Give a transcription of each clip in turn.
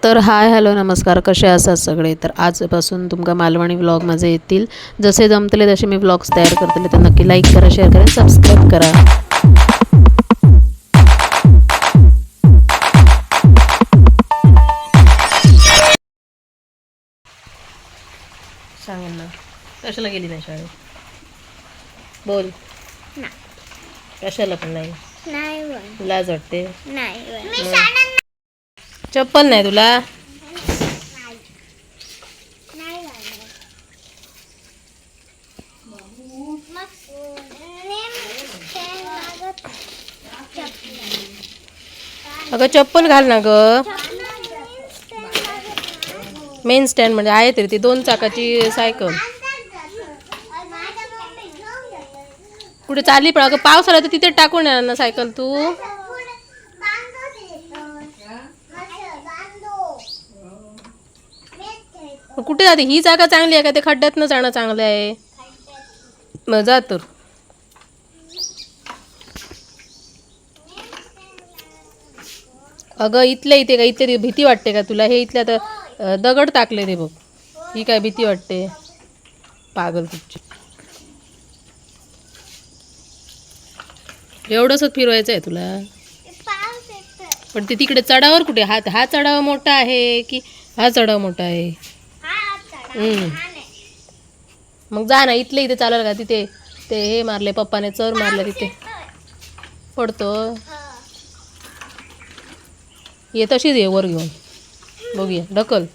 तर hi hello नमस्कार, कसे आसात सगळे. तर आजपासून तुमका मालवणी व्लॉग माझे येतील. जसे जमतले तसे मी व्लॉग्स तयार करतले. तर नक्की लाईक करा, शेअर करा, सबस्क्राईब करा. सांग ना, कशाला गेली नाही शाळेत? बोल. कशाला पण नाही? लाज वाटते? चप्पल नाही तुला? अगं चप्पल घाल ना ग. मेन स्टँड म्हणजे आहे तरी ती 2 चाकाची सायकल. कुठे चालली पण? अगं पाऊस आला तर तिथे टाकून येणार ना सायकल तू. कुठे जाते? ही जागा चांगली आहे का? ते खड्ड्यातनं जाणं चांगलं आहे. मग जा तर. अगं इथल्या इथे का? इथे भीती वाटते का तुला? हे इथल्या तर दगड टाकले ते बघ. ही काय भीती वाटते? पागल कुठची. एवढंच फिरवायचं आहे तुला? पण ते तिकडे चढावर कुठे? हा चढावा मोठा आहे की हा चढावा मोठा आहे? मग जा ना. इथले चालेल का? तिथे ते हे मारले पप्पाने, चर मारले तिथे पडतो. ये तशीच ये वर घेऊन. बघूया, ढकल,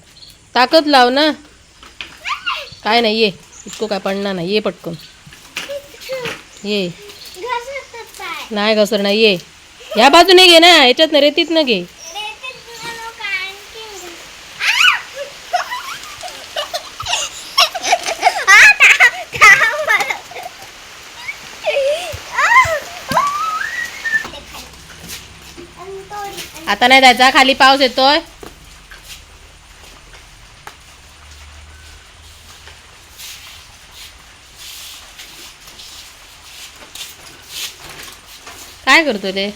ताकद लाव ना. काय नाही, ये. इतकं काय पडणार नाही. ये पटकन ये. नाही घसर नाही. ये ह्या बाजूने घे ना, ह्याच्यात ना रेतीत न घे. आता नाही जायचा, खाली पाऊस येतोय. काय करतो ते?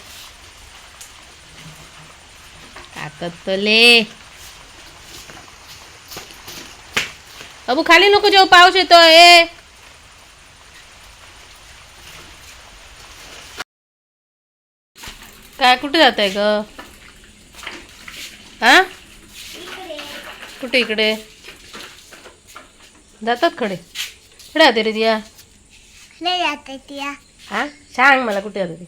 काकतले अबू खाली नको जाऊ, पाऊस येतोय. काय कुठे जात आहे ग? हा, कुठे? इकडे जातात खडे. कुठे जाते रे दिया? हा, सांग मला कुठे जाते?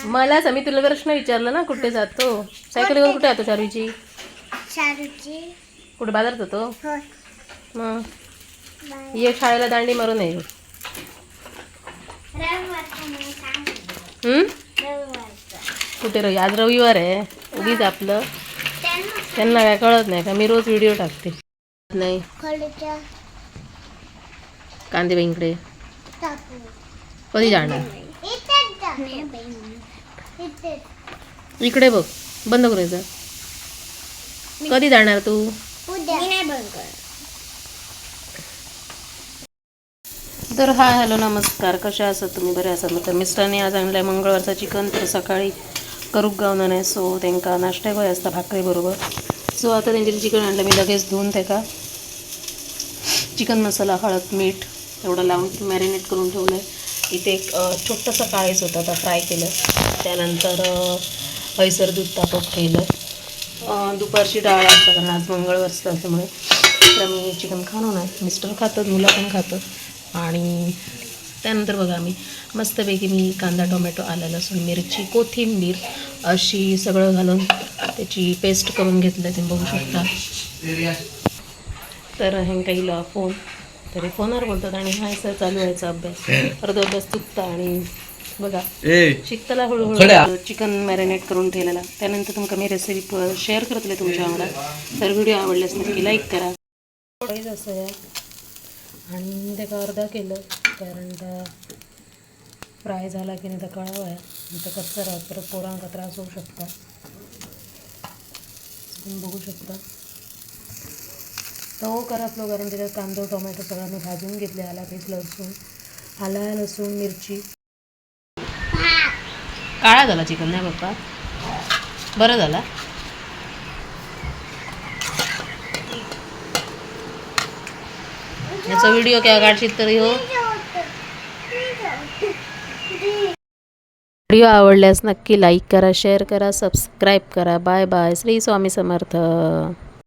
मला मी तुला प्रश्न विचारला ना, कुठे जातो? सायकल घेऊन कुठे जातो? चारूची कुठे बाजारात जातो? मग ये शाळेला दांडी मारून ये. कुठे रवी? आज रविवार आहे, उगीच आपलं. त्यांना काय कळत नाही का? मी रोज व्हिडिओ टाकते. नाही कांदे बाईंकडे कधी जाणार? इकडे बघ, बंद करायचं. कधी जाणार तू? तर हाय हॅलो नमस्कार, कशा आसात तुम्ही? बरे आसात ना? तर मिस्टरांनी आज आणलाय मंगळवारचा चिकन. तर सकाळी करूक गावना नाही, सो त्यांना नाश्ता गोय असता भाकरी बरोबर. सो आता त्यांचे चिकन आणलं. मी लगेच धुवून त्याका चिकन मसाला, हळद, मीठ एवढं लावून मॅरिनेट करून ठेवलं आहे. इथे एक छोटंसं काळेच होतं, आता फ्राय केलं. त्यानंतर हैसर दूध तापत ठेवलं. दुपारची डाळ असतं कारण आज मंगळवार असतं त्यामुळे. तर मी चिकन खाणं नाही, मिस्टर खातात, मुलं पण खातात. आणि त्यानंतर बघा मी मस्तपैकी कांदा, टोमॅटो, आलं, लसूण, मिरची, कोथिंबीर अशी सगळं घालून त्याची पेस्ट करून घेतलं. तुम्ही बघू शकता. तर ह्यांका इला फोन, तरी फोनवर बोलतात आणि हा सर चालू व्हायचा अभ्यास. अर्धा अभ्यास चुकता आणि बघा शिकताला हळूहळू चिकन मॅरिनेट करून ठेवलेला. त्यानंतर तुमका मी रेसिपी शेअर करतले तुमच्या आम्हाला. तर व्हिडिओ आवडल्यास नक्की लाईक करा. असं आहे आणि ते अर्धा केलं कारण फ्राय झाला की नाही तर कळावं आहे. तर कच्चा राहत परत पोरांका त्रास होऊ शकता. तुम्ही बघू शकता. तव करपलो कारण त्याच्यात कांदा, टोमॅटो सगळं मी भाजून घेतले. आला लसूण, मिरची. काळा झाला चिकन नाही बाप्पा. बरं झाला. याचा व्हिडिओ केव्हा काढशील तरी हो. व्हिडिओ आवडल्यास नक्की लाईक करा, शेअर करा, सबस्क्राईब करा. Bye bye. श्री स्वामी समर्थ.